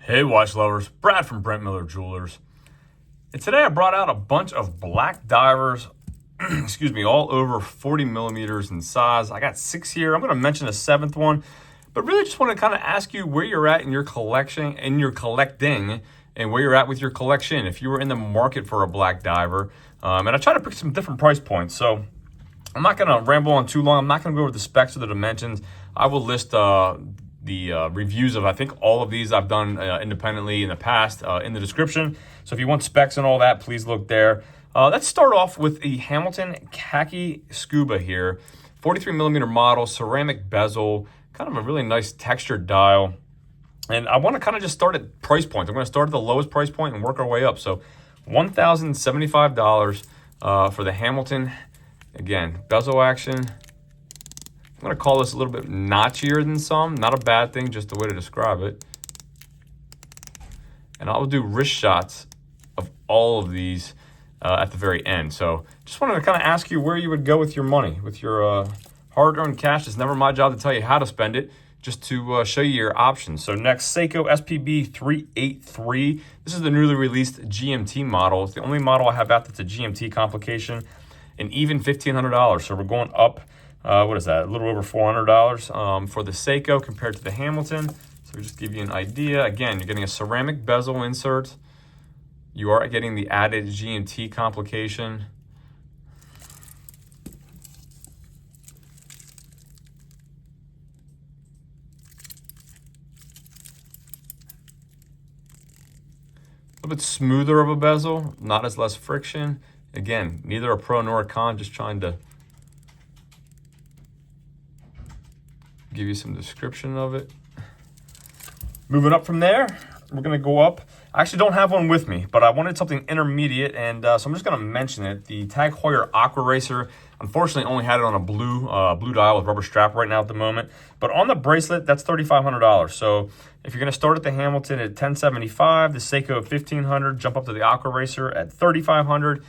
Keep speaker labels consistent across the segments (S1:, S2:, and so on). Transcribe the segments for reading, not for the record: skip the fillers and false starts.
S1: Hey watch lovers, Brad from Brent Miller Jewelers. And today I brought out a bunch of black divers, excuse me, all over 40 millimeters in size. I got 6 here. I'm going to mention a 7th one, but really just want to kind of ask you where you're at in your collection, in your collecting, and where you're at with your collection. If you were in the market for a black diver, and I try to pick some different price points. So I'm not going to ramble on too long. I'm not going to go over the specs or the dimensions. I will list the reviews of, I think, all of these I've done independently in the past in the description. So if you want specs and all that, please look there. Let's start off with the Hamilton Khaki Scuba here. 43 millimeter model, ceramic bezel, kind of a really nice textured dial. And I want to kind of just start at price points. I'm going to start at the lowest price point and work our way up. So $1,075 for the Hamilton. Again, bezel action. I'm going to call this a little bit notchier than some. Not a bad thing, just the way to describe it. And I'll do wrist shots of all of these at the very end. So just wanted to kind of ask you where you would go with your money, with your hard-earned cash. It's never my job to tell you how to spend it, just to show you your options. So next, Seiko SPB383. This is the newly released GMT model. It's the only model I have out that's a GMT complication, and even $1,500. So we're going up. What is that? A little over $400 for the Seiko compared to the Hamilton. So just give you an idea. Again, you're getting a ceramic bezel insert. You are getting the added GMT complication. A little bit smoother of a bezel, not as less friction. Again, neither a pro nor a con, just trying to give you some description of it. Moving up from there, we're going to go up. I actually don't have one with me, but I wanted something intermediate, and so I'm just going to mention it. The Tag Heuer Aqua Racer, unfortunately, only had it on a blue dial with rubber strap right now at the moment. But on the bracelet, that's $3,500. So if you're going to start at the Hamilton at $1,075, the Seiko at $1,500, jump up to the Aqua Racer at $3,500.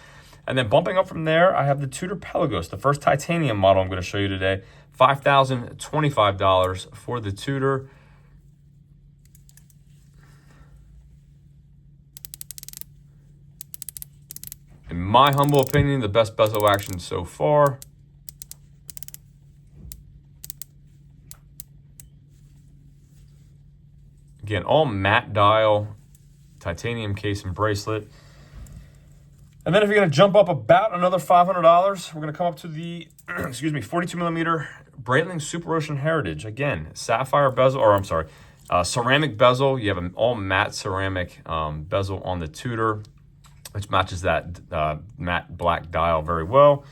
S1: And then bumping up from there, I have the Tudor Pelagos, the first titanium model I'm going to show you today. $5,025 for the Tudor. In my humble opinion, the best bezel action so far. Again, all matte dial, titanium case and bracelet. And then if you're going to jump up about another $500, we're going to come up to the, excuse me, 42 millimeter Breitling Superocean Heritage. Again, sapphire bezel, or I'm sorry, ceramic bezel. You have an all matte ceramic bezel on the Tudor, which matches that matte black dial very well.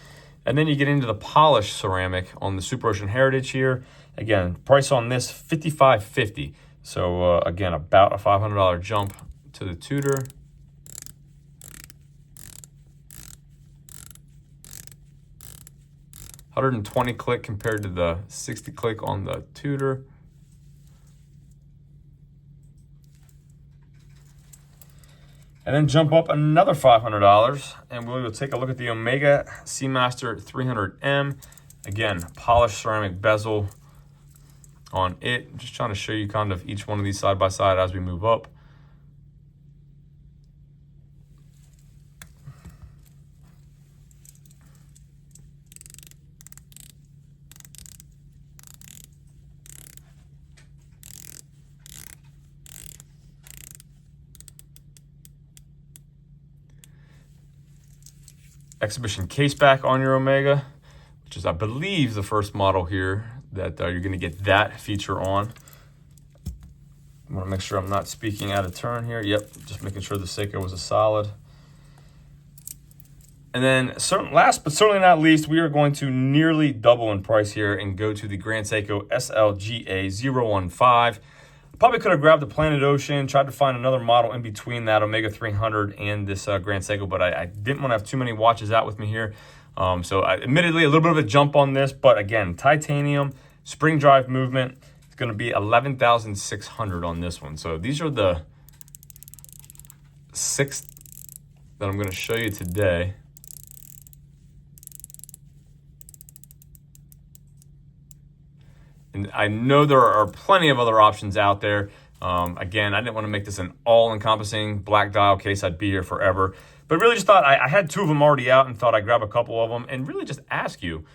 S1: And then you get into the polished ceramic on the Superocean Heritage here. Again, price on this, $5,550. So again, about a $500 jump to the Tudor. $120 click compared to the 60 click on the Tudor. And then jump up another $500, and we will take a look at the Omega Seamaster 300M. Again, polished ceramic bezel on it. Just trying to show you kind of each one of these side by side as we move up. Exhibition case back on your Omega, which is, I believe, the first model here that you're going to get that feature on. I want to make sure I'm not speaking out of turn here. Yep, just making sure the Seiko was a solid. And then last but certainly not least, we are going to nearly double in price here and go to the Grand Seiko SLGA015. Probably could have grabbed the Planet Ocean, tried to find another model in between that Omega 300 and this Grand Seiko, but I didn't want to have too many watches out with me here. Admittedly, a little bit of a jump on this, but again, titanium, spring drive movement. It's going to be $11,600 on this one. So these are the 6 that I'm going to show you today. And I know there are plenty of other options out there. Again, I didn't want to make this an all-encompassing black dial case. I'd be here forever. But really just thought, I had 2 of them already out and thought I'd grab a couple of them and really just ask you,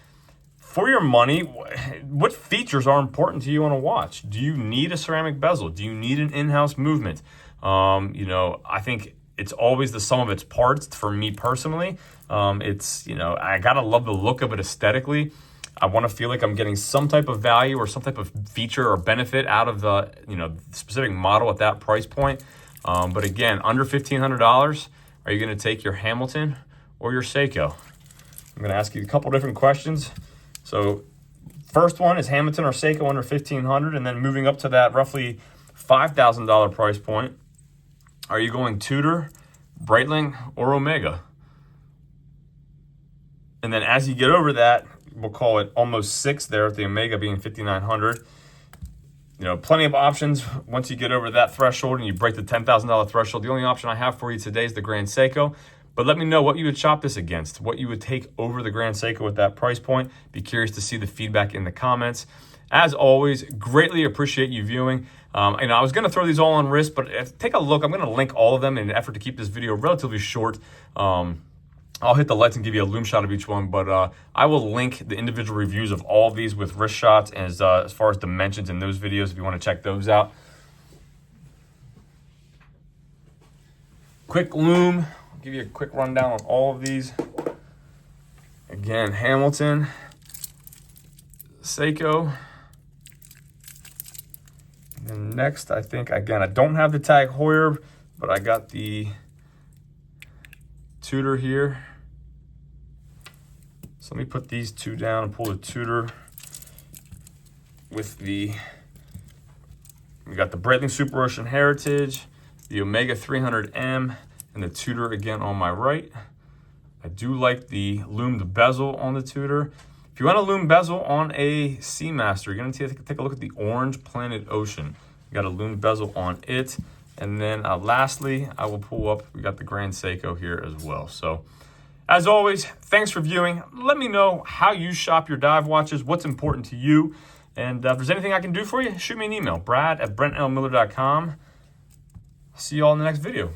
S1: for your money, what features are important to you on a watch? Do you need a ceramic bezel? Do you need an in-house movement? You know, I think it's always the sum of its parts for me personally. It's, you know, I gotta love the look of it aesthetically. I want to feel like I'm getting some type of value or some type of feature or benefit out of the, you know, specific model at that price point. But again, under $1,500, are you going to take your Hamilton or your Seiko? I'm going to ask you a couple different questions. So first one is Hamilton or Seiko under $1,500, and then moving up to that roughly $5,000 price point, are you going Tudor, Breitling, or Omega? And then as you get over that, we'll call it almost 6 there, with the Omega being $5,900. You know, plenty of options once you get over that threshold and you break the $10,000 threshold. The only option I have for you today is the Grand Seiko. But let me know what you would shop this against, what you would take over the Grand Seiko at that price point. Be curious to see the feedback in the comments. As always, greatly appreciate you viewing. And I was going to throw these all on wrist, but take a look. I'm going to link all of them in an effort to keep this video relatively short. I'll hit the lights and give you a Lume shot of each one, but I will link the individual reviews of all of these with wrist shots as far as dimensions in those videos if you want to check those out. Quick Lume. I'll give you a quick rundown on all of these. Again, Hamilton, Seiko. And then next, I think, again, I don't have the Tag Heuer, but I got the Tudor here. So let me put these 2 down and pull the Tudor with we got the Breitling Superocean Heritage, the Omega 300M, and the Tudor again on my right. I do like the Lume, the bezel on the Tudor. If you want a Lume bezel on a Seamaster, you're gonna take a look at the orange Planet Ocean. You got a Lume bezel on it. And then lastly, I will pull up, we got the Grand Seiko here as well. So as always, thanks for viewing. Let me know how you shop your dive watches, what's important to you. And if there's anything I can do for you, shoot me an email, brad@brentlmiller.com. See you all in the next video.